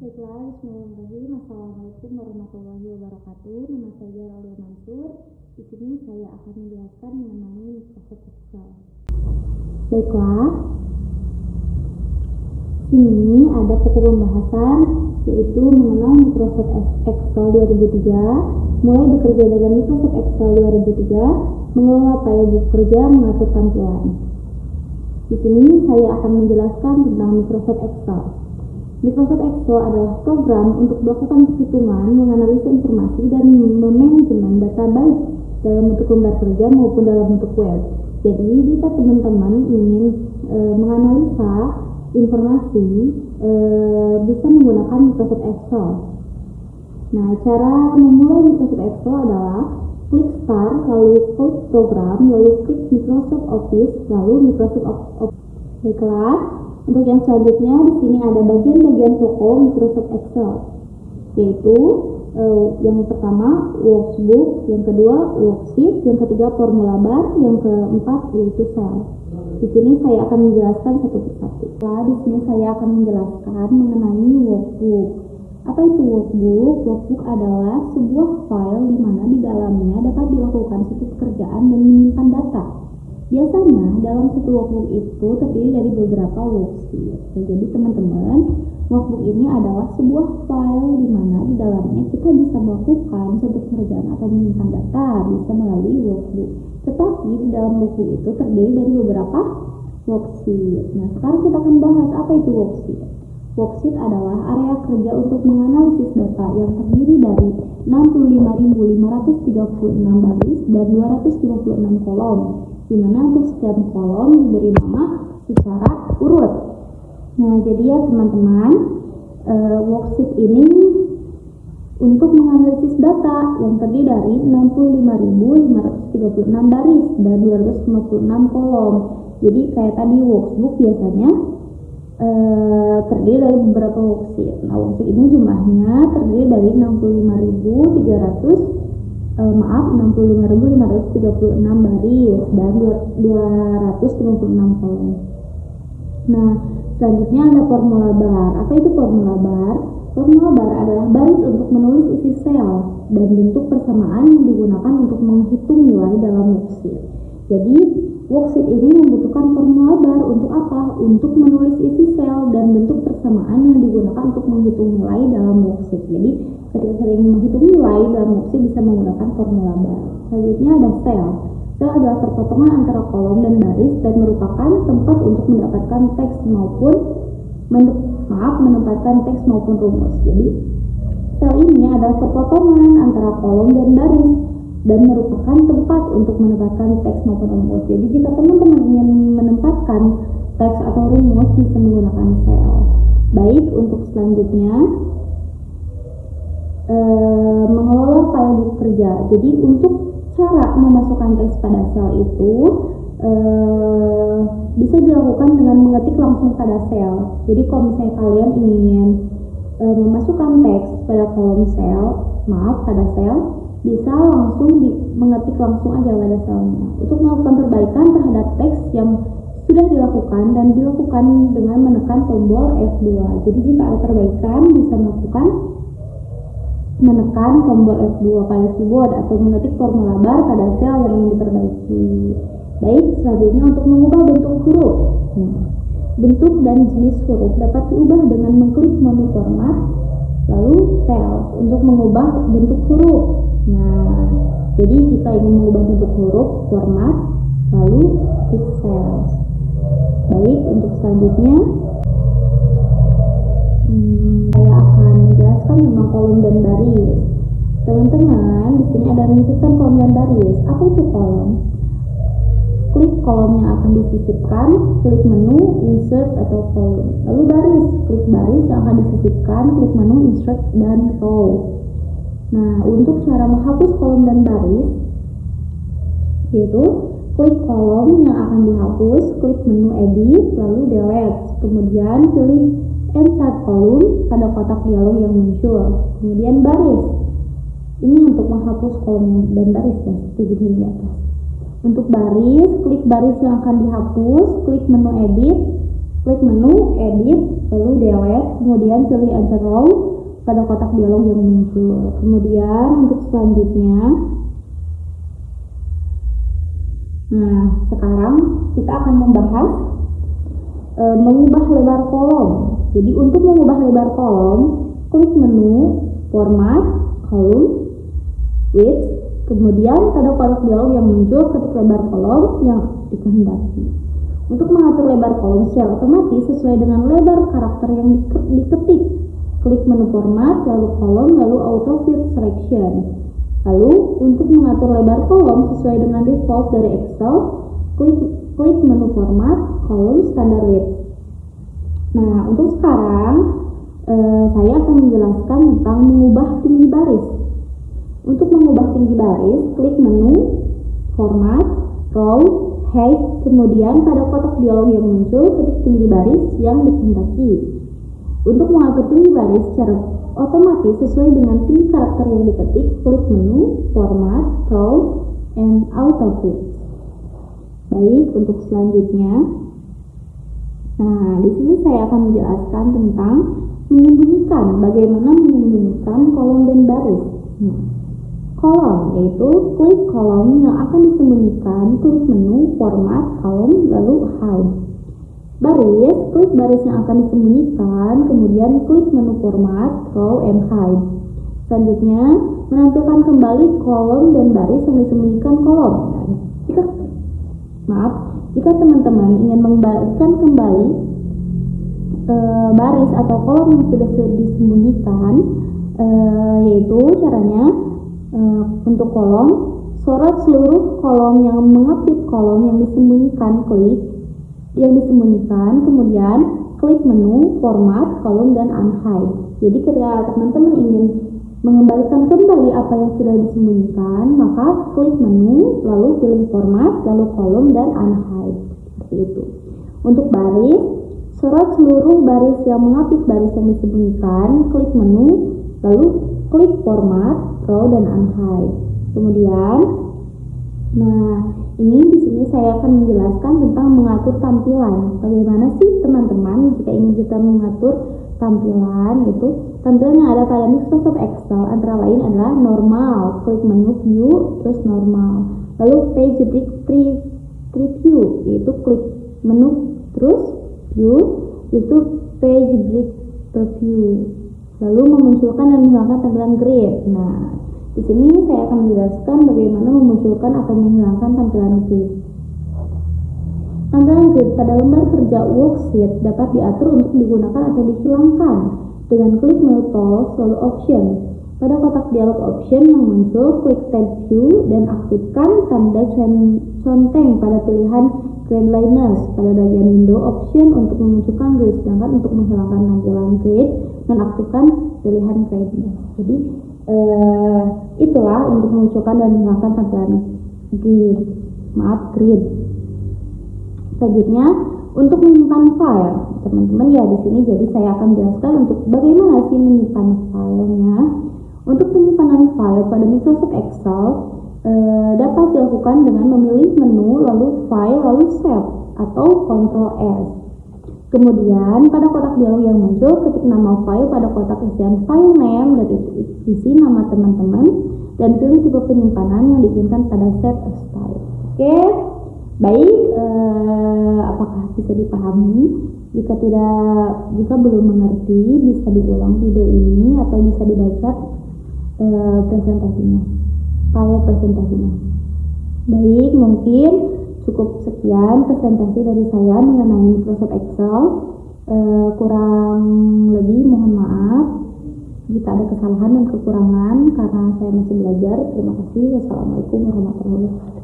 Baiklah, bismillahirrahmanirrahim. Assalamualaikum warahmatullahi wabarakatuh. Nama saya Aulia Mansur. Di sini saya akan menjelaskan mengenai Microsoft Excel. Baiklah, ini ada buku pembahasan yaitu mengenal Microsoft Excel 2003, mulai bekerja dengan Microsoft Excel 2003, mengelola file buku kerja, mengatur tampilan. Di sini saya akan menjelaskan tentang Microsoft Excel. Microsoft Excel adalah program untuk melakukan perhitungan, menganalisis informasi, dan memanajemen data baik dalam bentuk lembar kerja maupun dalam bentuk web. Jadi, jika teman-teman ingin menganalisa informasi, bisa menggunakan Microsoft Excel. Nah, cara memulai Microsoft Excel adalah klik Start, lalu klik Program, lalu klik Microsoft Office, lalu Microsoft Office. Baiklah. Untuk yang selanjutnya, di sini ada bagian-bagian pokok Microsoft Excel, yaitu yang pertama workbook, yang kedua worksheet, yang ketiga formula bar, yang keempat yaitu cell. Di sini saya akan menjelaskan satu persatu. Di sini saya akan menjelaskan mengenai workbook. Apa itu workbook? Workbook adalah sebuah file di mana di dalamnya dapat dilakukan suatu pekerjaan dan menyimpan data. Biasanya dalam satu workbook itu terdiri dari beberapa worksheet. Jadi teman-teman, workbook ini adalah sebuah file di mana di dalamnya kita bisa melakukan suatu pekerjaan atau menyimpan data bisa melalui workbook. Tetapi di dalam buku itu terdiri dari beberapa worksheet. Nah, sekarang kita akan bahas apa itu worksheet. Worksheet adalah area kerja untuk menganalisis data yang terdiri dari 65.536 baris dan 256 kolom. Di mana untuk setiap kolom diberi nama secara urut. Nah, jadi ya teman-teman, worksheet ini untuk menganalisis data yang terdiri dari 65.536 baris dan 256 kolom. Jadi kayak tadi workbook biasanya terdiri dari beberapa worksheet. Nah, worksheet ini jumlahnya terdiri dari 65.536 baris dan 256 kolom. Nah, selanjutnya ada formula bar. Apa itu formula bar? Formula bar adalah baris untuk menulis isi sel dan bentuk persamaan yang digunakan untuk menghitung nilai dalam worksheet. Jadi, worksheet ini membutuhkan formula bar untuk apa? Untuk menulis isi sel dan bentuk persamaan yang digunakan untuk menghitung nilai dalam worksheet. Jadi, ketika kita ingin menghitung nilai dalam worksheet bisa menggunakan formula bar. Selanjutnya ada sel. Sel adalah perpotongan antara kolom dan baris dan merupakan tempat untuk mendapatkan teks maupun menempatkan teks maupun rumus. Jadi, sel ini adalah perpotongan antara kolom dan baris dan merupakan tempat untuk menempatkan teks maupun rumus. Jadi, jika teman-teman ingin menempatkan teks atau rumus bisa menggunakan sel. Baik, untuk selanjutnya mengelola file buku kerja. Jadi untuk cara memasukkan teks pada sel itu bisa dilakukan dengan mengetik langsung pada sel. Jadi kalau misalnya kalian ingin memasukkan teks pada kolom pada sel, bisa langsung mengetik langsung aja pada selnya. Untuk melakukan perbaikan terhadap teks yang sudah dilakukan dan dilakukan dengan menekan tombol F2. Jadi jika ada perbaikan bisa menekan tombol F2 pada keyboard atau mengetik formula bar pada sel yang ingin diperbaiki. Baik, selanjutnya untuk mengubah bentuk huruf. Bentuk dan jenis huruf dapat diubah dengan mengklik menu format, lalu cells untuk mengubah bentuk huruf. Nah, jadi jika ingin mengubah bentuk huruf, format, lalu klik cells. Baik, untuk selanjutnya saya akan menjelaskan tentang kolom dan baris. Teman-teman, di sini ada menyisipkan kolom dan baris. Apa itu kolom? Klik kolom yang akan disisipkan, klik menu insert atau kolom. Lalu baris, klik baris yang akan disisipkan, klik menu insert dan row. Nah, untuk cara menghapus kolom dan baris, yaitu klik kolom yang akan dihapus, klik menu edit, lalu delete. Kemudian pilih insert kolom pada kotak dialog yang muncul. Kemudian baris. Ini untuk menghapus kolom dan baris ya, seperti di atas. Untuk baris, klik baris yang akan dihapus, klik menu edit, klik menu, edit, lalu delete, kemudian pilih enter row pada kotak dialog yang muncul. Kemudian untuk selanjutnya, nah sekarang kita akan membahas mengubah lebar kolom. Jadi untuk mengubah lebar kolom, klik menu, format, column, width, kemudian pada kotak dialog yang muncul ketik lebar kolom yang dikehendaki. Untuk mengatur lebar kolom secara otomatis sesuai dengan lebar karakter yang diketik, klik menu format, lalu kolom, lalu auto fit selection. Lalu untuk mengatur lebar kolom sesuai dengan default dari Excel, klik menu format, kolom, standar width. Nah, untuk sekarang saya akan menjelaskan tentang mengubah tinggi baris. Untuk mengubah tinggi baris, klik menu, format, row, height, kemudian pada kotak dialog yang muncul, ketik tinggi baris yang dikehendaki. Untuk mengatur tinggi baris secara otomatis sesuai dengan tinggi karakter yang diketik, klik menu, format, row, and auto fit. Baik, untuk selanjutnya, nah di sini saya akan menjelaskan tentang menyembunyikan, bagaimana menyembunyikan kolom dan baris. Kolom yaitu klik kolom yang akan disembunyikan, klik menu, format, kolom, lalu hide. Baris, klik baris yang akan disembunyikan, kemudian klik menu format, row, and hide. Selanjutnya, menampilkan kembali kolom dan baris yang disembunyikan kolom. Jika teman-teman ingin mengembalikan kembali baris atau kolom yang sudah disembunyikan, yaitu caranya untuk kolom, sorot seluruh kolom yang mengapit kolom yang disembunyikan, kemudian klik menu, format, kolom, dan unhide. Jadi ketika teman-teman ingin mengembalikan kembali apa yang sudah disembunyikan, maka klik menu, lalu pilih format, lalu kolom, dan unhide. Seperti itu. Untuk baris, sorot seluruh baris yang mengapit baris yang disembunyikan, klik menu, lalu klik format, row, dan unhide. Kemudian, nah ini di sini saya akan menjelaskan tentang mengatur tampilan. Bagaimana sih teman-teman jika ingin kita mengatur tampilan itu? Tampilan yang ada pada Microsoft Excel antara lain adalah normal, klik menu view, terus normal. Lalu page break preview, yaitu klik menu, terus view, itu page break preview. Lalu memunculkan dan menghilangkan tampilan grid. Nah, di sini saya akan menjelaskan bagaimana memunculkan atau menghilangkan tampilan grid. Tampilan grid pada lembar kerja worksheet dapat diatur untuk digunakan atau dihilangkan dengan klik menu tools lalu option. Pada kotak dialog option yang muncul, klik tab view dan aktifkan tanda conteng pada pilihan grid liners pada bagian window option untuk memunculkan grid, sedangkan untuk menghilangkan tampilan grid dan aktifkan pilihan gridness. Jadi itulah untuk memunculkan dan menghilangkan tampilan grid. Selanjutnya untuk menyimpan file, teman-teman ya di sini jadi saya akan jelaskan untuk bagaimana sih menyimpan filenya. Untuk penyimpanan file pada Microsoft Excel dapat dilakukan dengan memilih menu lalu file lalu save atau Ctrl S. Kemudian pada kotak dialog yang muncul, ketik nama file pada kotak isian file name dan isi nama teman-teman dan pilih tipe penyimpanan yang diinginkan pada save as file. Oke, baik, apakah bisa dipahami? Jika belum mengerti, bisa diulang video ini atau bisa dibaca presentasinya, presentasinya. Baik, mungkin cukup sekian presentasi dari saya mengenai Microsoft Excel. Kurang lebih mohon maaf jika ada kesalahan dan kekurangan karena saya masih belajar. Terima kasih. Wassalamualaikum warahmatullahi wabarakatuh.